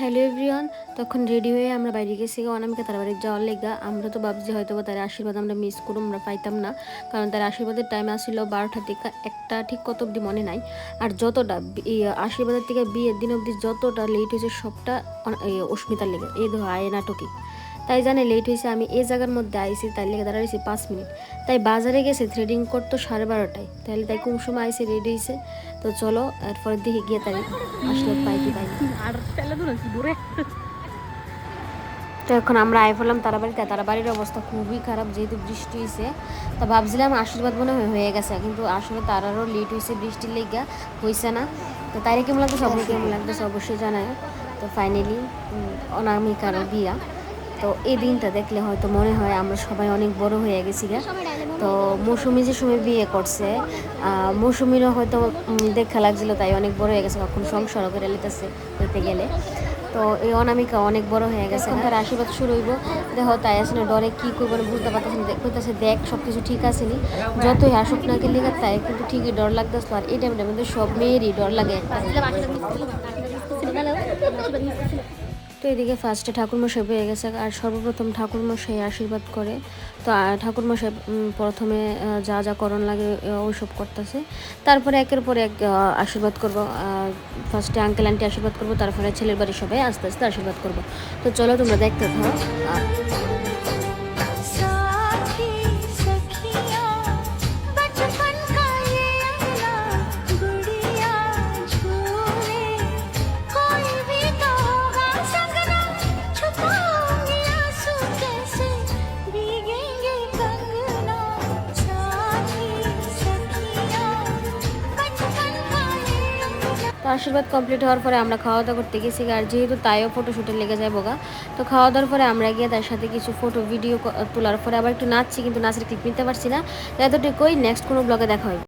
Hello everyone. তখন ready হয়ে আমরা বাইরে গেছি অনামিকা তার বাড়ি যাওয়ার লেগা। আমরা তো ভাবছি হয়তো বা তার আশীর্বাদ আমরা মিস করবো, আমরা পাইতাম না, কারণ তার আশীর্বাদের টাইম আসছিল 12টা থেকে 1টা, ঠিক কত অবধি মনে নাই। আর যতটা আশীর্বাদের থেকে বিয়ের দিন অবধি যতটা লেট হয়েছে সবটা অস্মিতার লেগে, এই ধরো আয় নাটকে। তাই জানে লেট হয়েছে, আমি এই জায়গার মধ্যে আইসি তাই লেগে দাঁড়াইছি 5 মিনিট। তাই বাজারে গেছে থ্রেডিং করতো 12:30টায়, তাহলে তাই কোন সময় আইসে রেডি হয়েছে। তো চলো এরপর দেখে গিয়ে তাই আসলে পাই কি পাই। তো এখন আমরা আই ফেললাম তারাবাড়িতে। তারাবাড়ির অবস্থা খুবই খারাপ, যেহেতু বৃষ্টি হয়েছে। তো ভাবছিলাম আশীর্বাদ মনে হয়ে গেছে, কিন্তু আসলে তারারও লেট হয়েছে, বৃষ্টির লেগা হয়েছে না। তো তাইরে কেমন লাগতেছে, আপনার কেমন লাগতেছে অবশ্যই জানায়। তো ফাইনালি অনামিকারও বিয়া। তো এই দিনটা দেখলে হয়তো মনে হয় আমরা সবাই অনেক বড় হয়ে গেছি গা। তো মৌসুমি যে সময় বিয়ে করছে, মৌসুমিরও হয়তো দেখা লাগছিল তাই অনেক বড় হয়ে গেছে, কখন সংসারও করে লেতেছে হইতে গেলে। তো এই অনামিকা অনেক বড় হয়ে গেছে, তার আশীর্বাদ শুরু হইব। দেখো তাই আসলে ডরে কী করবো না বুঝতে পারতেছে না, কইতেছে দেখ সব কিছু ঠিক আছে নি, যতই আসুক না গেলে তাই কিন্তু ঠিকই ডর লাগতেছিল। আর এই টাইমটা কিন্তু সব মেয়েরই ডর লাগে একটা। তো এদিকে ফার্স্টে ঠাকুরমশাই পেয়ে গেছে, আর সর্বপ্রথম ঠাকুরমশাই আশীর্বাদ করে। তো ঠাকুরমশাই প্রথমে যা যা করণ লাগে ওইসব করতেছে, তারপরে একের পর এক আশীর্বাদ করব। ফার্স্টে আঙ্কেল আন্টি আশীর্বাদ করবো, তারপরে ছেলের বাড়ির সবাই আস্তে আস্তে আশীর্বাদ করবো। তো চলো তোমরা দেখতে থাকো। তো আশীর্বাদ কমপ্লিট হওয়ার পরে আমরা খাওয়া দাওয়া করতে গেছি, আর যেহেতু তাইও ফটোশ্যুটে লেগে যায় বোগা। তো খাওয়া দাওয়ার পরে আমরা গিয়ে তার সাথে কিছু ফটো ভিডিও তোলার পরে আবার একটু নাচছি, কিন্তু নাচের ক্লিপ নিতে পারছি না। এতটুকুই, নেক্সট কোনো ব্লগে দেখা হবে।